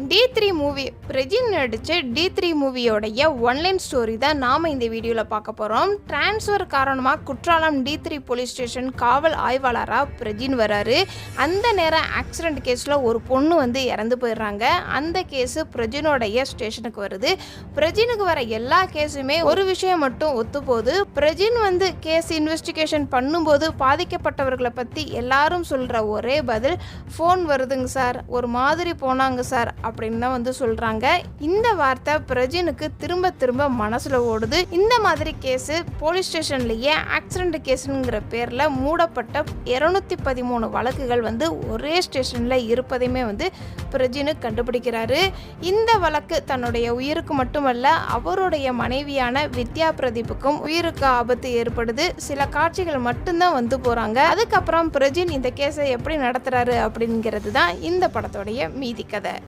D3 movie Prajin நடிச்ச D3 மூவியோடைய one line story தான் நாம இந்த வீடியோல பார்க்க போறோம். டிரான்ஸ்ஃபர் காரணமா குற்றாலம் D3 போலீஸ் ஸ்டேஷன் காவல் ஆய்வாளரா பிரஜின் வராரு. அந்த நேரம் ஆக்சிடென்ட் கேஸ்ல ஒரு பொண்ணு இறந்து போயிடுறாங்க. அந்த கேஸ் பிரஜினோடைய ஸ்டேஷனுக்கு வருது. பிரஜினுக்கு வர எல்லா கேஸுமே ஒரு விஷயம் மட்டும் ஒத்து போகுது. பிரஜின் கேஸ் இன்வெஸ்டிகேஷன் பண்ணும்போது பாதிக்கப்பட்டவர்களை பத்தி எல்லாரும் சொல்ற ஒரே பதில், ஃபோன் வருதுங்க சார், ஒரு மாதிரி போனாங்க சார் அப்படின்னு தான் சொல்றாங்க. இந்த வார்த்தை பிரஜினுக்கு திரும்ப திரும்ப மனசுல ஓடுது. இந்த மாதிரி கேஸ் போலீஸ் ஸ்டேஷன்லயே ஆக்சிடென்ட் கேஸ்ங்கிற பேர்ல மூடப்பட்ட 213 வழக்குகள் ஒரே ஸ்டேஷன்ல இருப்பதையுமே பிரஜினு கண்டுபிடிக்கிறாரு. இந்த வழக்கு தன்னுடைய உயிருக்கு மட்டுமல்ல, அவருடைய மனைவியான வித்யா பிரதீப்புக்கும் உயிருக்கு ஆபத்து ஏற்படுது. சில காட்சிகள் மட்டும்தான் போறாங்க. அதுக்கப்புறம் பிரஜின் இந்த கேஸை எப்படி நடத்துறாரு அப்படிங்கிறது தான் இந்த படத்தோடைய மீதி கதை.